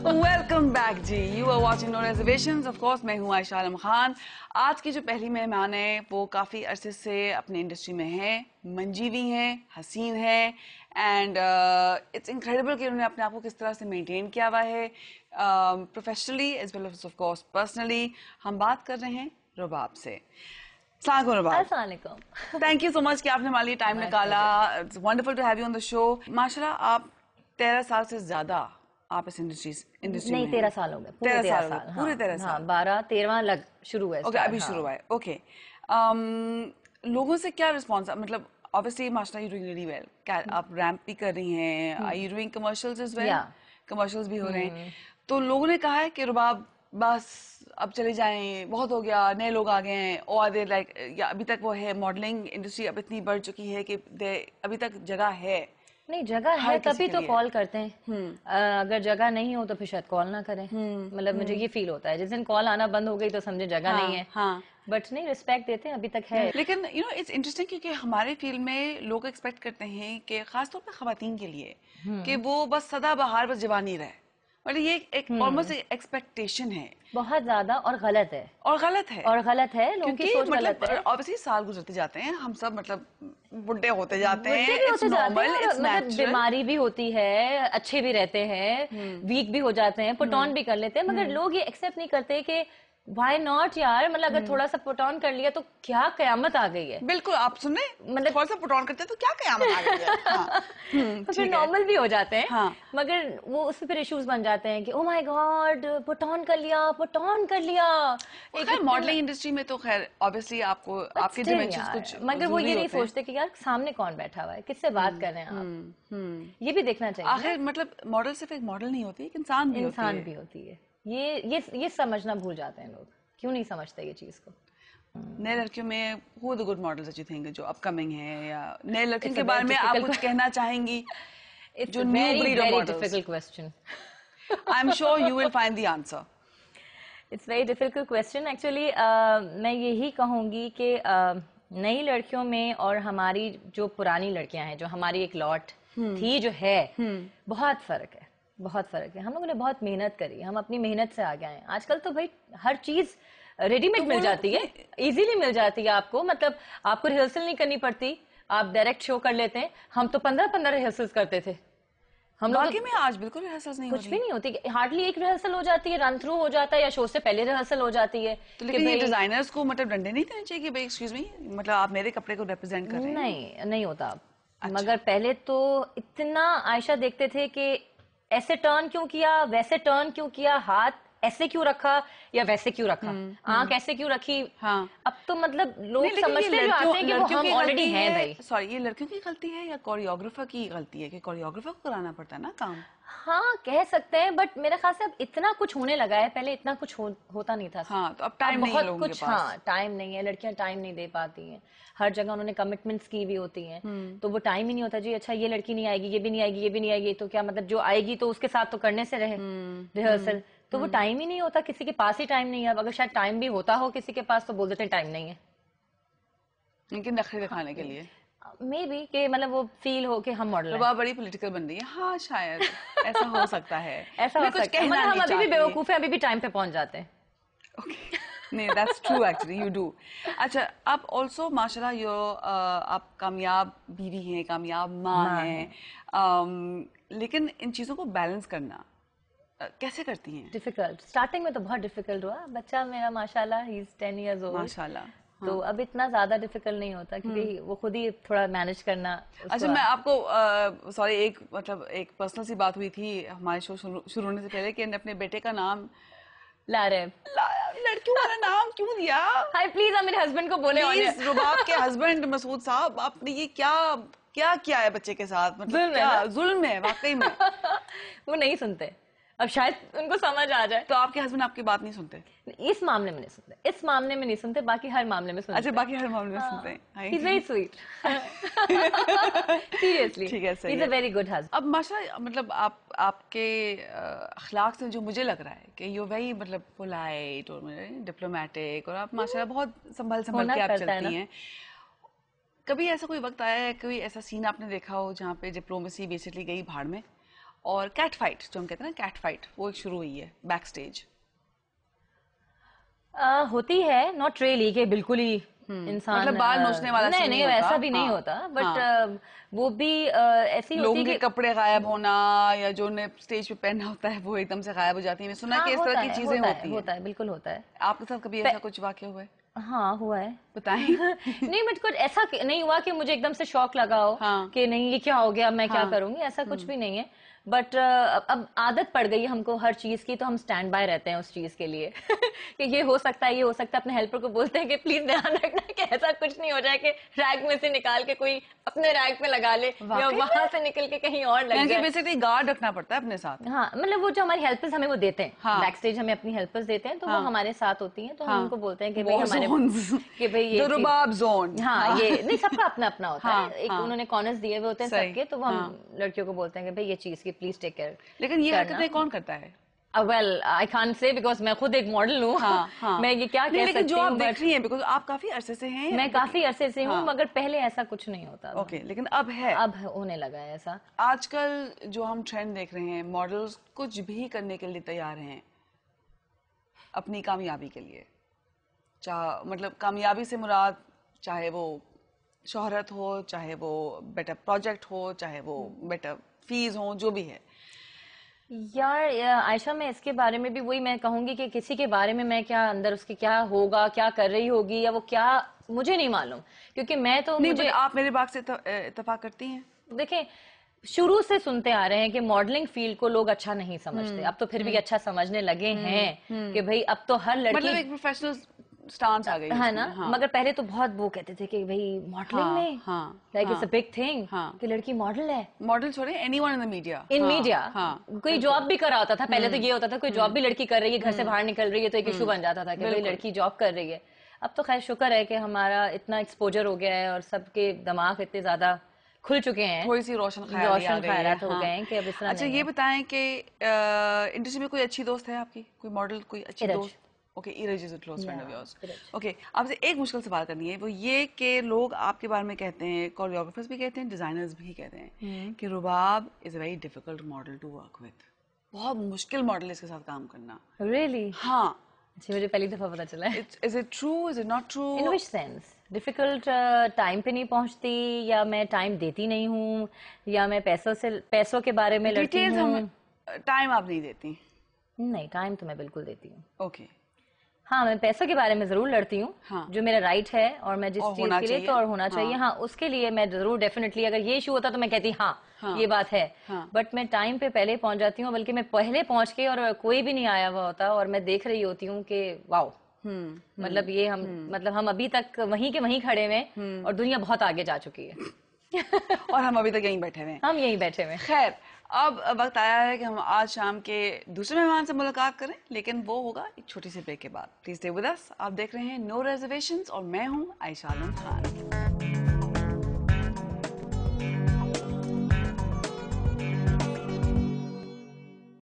Welcome back जी। You are watching no reservations. Of course मैं हूँ आयशा आलम खान। आज की जो पहली मेहमान है वो काफ़ी अरसे से अपनी इंडस्ट्री में है, मंजीवी हैं, हसीन है एंड इट्स इनक्रेडिबल कि उन्होंने अपने आप को किस तरह से मेंटेन किया हुआ है professionally as well as of course personally. हम बात कर रहे हैं रुबाब से। थैंक यू सो मच कि आपने हमारे लिए टाइम निकाला। It's wonderful to have you on the show. माशाल्लाह आप 13 साल से ज्यादा आप इस इंडस्ट्री नहीं, 13 साल हो गए। पूरे 13 साल। पूरे 13 साल। 12-13 लग शुरू हुआ है। ओके, अभी शुरू हुआ है। ओके, लोगों से क्या रिस्पॉन्स, मतलब ऑब्वियसली माशाल्लाह यू डूइंग रियली वेल। क्या आप रैंप भी कर रही हैं? Are you doing commercials as well? Commercials भी हो रहे हैं। तो लोगों ने कहा है कि रुबाब बस अब चले जाएं, बहुत हो गया, नए लोग आ गए हैं, और दे लाइक या अभी तक वो है मॉडलिंग इंडस्ट्री अब इतनी बढ़ चुकी है कि अभी तक जगह है? नहीं, जगह है तभी तो कॉल करते हैं। अगर जगह नहीं हो तो फिर शायद कॉल ना करें। मतलब मुझे ये फील होता है जिस दिन कॉल आना बंद हो गई तो समझे जगह नहीं है। हाँ, बट नहीं, रिस्पेक्ट देते हैं, अभी तक है। लेकिन यू नो इट्स इंटरेस्टिंग क्योंकि हमारे फील्ड में लोग एक्सपेक्ट करते हैं कि खासतौर पर खवातीन के लिए कि वो बस सदाबहार बस जवानी रहे, मतलब ये एक ऑलमोस्ट एक्सपेक्टेशन है बहुत ज्यादा, और गलत है। लोगों की सोच गलत है। ऑब्वियसली साल गुजरते जाते हैं, हम सब मतलब बुढ़े होते जाते हैं, इट्स नॉर्मल, मतलब बीमारी भी होती है, अच्छे भी रहते हैं, वीक भी हो जाते हैं, पुट ऑन भी कर लेते हैं, मगर लोग ये एक्सेप्ट नहीं करते कि व्हाई नॉट यार, मतलब अगर थोड़ा सा पुट ऑन कर लिया तो क्या कयामत आ गई है। बिल्कुल, आप सुन रहे, मतलब थोड़ा सा पुट ऑन करते हैं तो क्या कयामत आ गई है। हाँ, तो फिर नॉर्मल भी हो जाते हैं। हाँ, मगर वो उसमें फिर इश्यूज बन जाते हैं कि oh my God, put on कर लिया। एक मॉडलिंग इंडस्ट्री में तो खैर ऑब्वियसली आपको आपके डिमेंशंस कुछ, मगर वो ये नहीं सोचते कि यार सामने कौन बैठा हुआ है, किससे बात कर रहे हैं आप। ये भी देखना चाहिए। आखिर मतलब मॉडल सिर्फ एक मॉडल नहीं होती, एक इंसान भी होती है। ये समझना भूल जाते हैं लोग। क्यों नहीं समझते ये चीज को? नए लड़कियों में who are the good models that you think जो अपकमिंग है, या नए लड़कियों के बारे में आप कुछ कहना चाहेंगी? जो new breed of models. Difficult question. I am sure you will find the answer. It's very difficult question actually. मैं यही कहूंगी कि नई लड़कियों में और हमारी जो पुरानी लड़कियां हैं, जो हमारी एक लॉट थी जो है, बहुत फर्क है। हम लोगों ने बहुत मेहनत करी, हम अपनी मेहनत से आगे आए। आजकल तो भाई हर चीज रेडीमेड मिल जाती है, इजीली मिल जाती है आपको। मतलब आपको रिहर्सल नहीं करनी पड़ती, आप डायरेक्ट शो कर लेते हैं। हम तो 15 रिहर्सल्स करते थे। हम लोग में आज बिल्कुल रिहर्सल्स नहीं, कुछ भी नहीं होती, हार्डली एक रिहर्सल हो जाती है, रन थ्रू हो जाता है, या शो से पहले रिहर्सल हो जाती है। तो लेकिन ये डिजाइनर्स को मतलब डंडे नहीं देने चाहिए कि भाई एक्सक्यूज मी, मतलब आप मेरे कपड़े को रिप्रेजेंट कर रहे हैं? नहीं होता। मगर पहले तो इतना आयशा देखते थे कि ऐसे टर्न क्यों किया, वैसे टर्न क्यों किया, हाथ ऐसे क्यों रखा या वैसे क्यों रखा, आंख ऐसे क्यों रखी। हाँ। अब तो मतलब लोग समझते जो आते हैं कि वो हम ऑलरेडी हैं भाई। सॉरी, ये लड़कियों की गलती है या कोरियोग्राफर की गलती है कि कोरियोग्राफर को कराना पड़ता है ना काम? हाँ, कह सकते हैं, बट मेरे ख्याल से अब इतना कुछ होने लगा है, पहले इतना कुछ होता नहीं था। हाँ, तो अब टाइम नहीं है लोगों के पास। हाँ, टाइम नहीं है, लड़कियां टाइम नहीं दे पाती हैं। हर जगह उन्होंने कमिटमेंट्स की भी होती हैं, तो वो टाइम ही नहीं होता जी। अच्छा, ये लड़की नहीं आएगी, ये भी नहीं आएगी, तो क्या मतलब जो आएगी तो उसके साथ तो करने से रहे रिहर्सल। तो वो टाइम ही नहीं होता, किसी के पास ही टाइम नहीं है। अब अगर शायद टाइम भी होता हो किसी के पास तो बोल देते हैं टाइम नहीं है, लेकिन नखरे दिखाने के लिए मे बी कि मतलब वो फील हो कि हम मॉडल हैं। बड़ी पॉलिटिकल बन रही है। हाँ, शायद ऐसा हो सकता है। ऐसा हो सकता है, मतलब हम अभी भी बेवकूफ है, अभी भी टाइम पे पहुंच जाते हैं। ओके, नहीं, that's true actually, you do. अच्छा, आप ऑल्सो माशाल्लाह आप कामयाब बीवी हैं, कामयाब माँ हैं, लेकिन इन चीजों को बैलेंस करना कैसे करती हैं? डिफिकल्ट, स्टार्टिंग में तो बहुत डिफिकल्ट हुआ। बच्चा मेरा माशाल्लाह ही इज 10 years old माशाल्लाह। हाँ। तो अब इतना ज्यादा डिफिकल्ट नहीं होता क्योंकि वो खुद ही थोड़ा मैनेज करना। अच्छा, मैं आपको सॉरी एक पर्सनल सी बात हुई थी हमारे शो शुरू होने से पहले कि अपने बेटे का नाम लड़कियों वाला नाम क्यों दिया? हाय प्लीज, आप मेरे हस्बैंड को बोले। रुबाब के हस्बैंड मसूद साहब, आपने ये क्या किया है बच्चे के साथ? मतलब क्या जुल्म है वाकई में। वो नहीं सुनते, अब शायद उनको समझ आ जाए। तो आपके हस्बैंड आपकी बात नहीं सुनते? इस मामले में नहीं सुनते, बाकी हर मामले में सुनते। अच्छा, बाकी हर मामले में सुनते हैं। He's very sweet. Seriously. ठीक है, सही है। He's a very good husband. अब माशाल्लाह, मतलब आपके अखलाक से जो मुझे लग रहा है कि यू वेरी मतलब पोलाइट और डिप्लोमेटिक, और आप माशाल्लाह बहुत संभल के आप चलती हैं। कभी ऐसा कोई वक्त आया है, कोई ऐसा सीन आपने देखा हो जहाँ पे डिप्लोमेसी बेसिकली गई भाड़ में और कैट फाइट जो हम कहते हैं ना, कैट फाइट, वो एक शुरू हुई है बैक स्टेज। होती है, नॉट रियली कि बिल्कुल ही इंसान मतलब बाल नोचने वाला नहीं सीन नहीं होता। वैसा भी नहीं होता, बट वो भी ऐसी होती लोगों है के कि कपड़े गायब होना या जो उन्हें स्टेज पे पहनना होता है वो एकदम से गायब हो जाती है। मैं सुना कि इस तरह की चीजें होती हैं। होता है, बिल्कुल होता है। आपके साथ कभी ऐसा कुछ वाकया हुआ है? हाँ हुआ है। बताएं। नहीं बट कुछ ऐसा नहीं हुआ कि मुझे एकदम से शौक लगा हो कि नहीं ये क्या हो गया, मैं क्या करूंगी, ऐसा कुछ भी नहीं है। बट अब आदत पड़ गई है हमको हर चीज की, तो हम स्टैंड बाय रहते हैं उस चीज के लिए कि ये हो सकता है, ये हो सकता है। अपने हेल्पर को बोलते हैं कि प्लीज ध्यान रखना कि ऐसा कुछ नहीं हो जाए कि रैक में से निकाल के कोई अपने रैक में लगा ले या वहां से निकल के कहीं और लग जाए। बेसिकली गार्ड रखना पड़ता है अपने साथ। हाँ मतलब वो जो हमारे हेल्पर्स हमें वो देते हैं, बैक स्टेज हमें अपनी हेल्पर्स देते हैं, तो वो हमारे साथ होती हैं, तो हम उनको बोलते हैं कि भाई हमारे कि भाई ये रुबाब जोन। हाँ ये नहीं, सबका अपना अपना होता है। एक उन्होंने कॉर्नर्स दिए हुए होते हैं सबके, तो वो हम लड़कियों को बोलते हैं कि भाई ये चीज की प्लीज टेक केयर। लेकिन ये हरकतें कौन करता है? Well I can't say because मैं खुद एक मॉडल हूँ। मैं ये क्या कह सकती हूँ, लेकिन जो आप देख रही हैं, बिकॉज आप काफी अरसे से हैं। मैं काफी अरसे से हूँ, मगर पहले ऐसा कुछ नहीं होता। ओके, लेकिन अब है, अब होने लगा है ऐसा। आजकल जो हम ट्रेंड देख रहे हैं, मॉडल्स कुछ भी करने के लिए तैयार हैं अपनी कामयाबी के लिए। मतलब कामयाबी से मुराद चाहे वो शोहरत हो, चाहे वो बेटर प्रोजेक्ट हो, चाहे वो बेटर फीस हो, जो भी है। यार आयशा, मैं इसके बारे में भी वही मैं कहूंगी कि किसी के बारे में मैं क्या अंदर उसके क्या होगा, क्या कर रही होगी, या वो क्या, मुझे नहीं मालूम, क्योंकि मैं तो नहीं, मुझे आप मेरे बात से इत्तेफाक करती हैं? देखें, शुरू से सुनते आ रहे हैं कि मॉडलिंग फील्ड को लोग अच्छा नहीं समझते। अब तो फिर भी अच्छा समझने लगे हैं कि भाई अब तो हर लड़की, मतलब एक प्रोफेशनल स्टांस आ गई है ना। मगर पहले तो बहुत वो कहते थे कि भाई मॉडलिंग में like it's a big thing कि लड़की मॉडल है। मॉडल छोड़े, anyone in the media, in media कोई जॉब भी कर रहा होता था पहले, तो ये होता था कोई जॉब भी लड़की कर रही है, घर से बाहर निकल रही है, तो एक इशू बन जाता था कि भाई लड़की जॉब कर रही है। अब तो खैर शुक्र है कि हमारा इतना एक्सपोजर हो गया है और सबके दिमाग इतने ज्यादा खुल चुके हैं, थोड़ी सी रोशन ख्यालात हो गए हैं कि अब इस तरह। अच्छा ये बताएं कि इंडस्ट्री में कोई अच्छी दोस्त है आपकी, कोई मॉडल, कोई अच्छी दोस्त? Okay, Iraj is a close friend of yours. Okay, आपसे एक मुश्किल सवाल करनी है, वो ये कि लोग आपके बारे में कहते हैं, कोरियोग्राफर्स भी कहते हैं, डिजाइनर्स भी कहते हैं कि Rubab is a very difficult model to work with. बहुत मुश्किल मॉडल इसके साथ काम करना। रियली? हाँ। अच्छा, मुझे पहली दफा पता चला है। Is it true, is it not true? In which sense? Difficult time पे नहीं पहुंचती, या मैं टाइम देती नहीं हूँ, या मैं पैसों के बारे में लड़ती हूँ? टाइम आप नहीं देती? नहीं, टाइम तो मैं बिल्कुल देती हूँ। ओके। हाँ, मैं पैसों के बारे में जरूर लड़ती हूँ, जो मेरा राइट है और मैं जिस चीज के लिए, तो और होना चाहिए, हाँ उसके लिए मैं जरूर डेफिनेटली, अगर ये इशू होता तो मैं कहती हाँ ये बात है, बट मैं टाइम पे पहले पहुंच जाती हूँ, बल्कि मैं पहले पहुंच के, और कोई भी नहीं आया हुआ होता और मैं देख रही होती हूँ कि वाओ, मतलब ये हम अभी तक वहीं के वहीं खड़े हुए और दुनिया बहुत आगे जा चुकी है और हम अभी तक यहीं बैठे हुए हैं। हम यहीं बैठे हुए। खैर, अब वक्त आया है कि हम आज शाम के दूसरे मेहमान से मुलाकात करें, लेकिन वो होगा एक छोटी सी ब्रेक के बाद। Please stay with us. आप देख रहे हैं नो रिजर्वेशंस और मैं हूं आयशा आलम खान।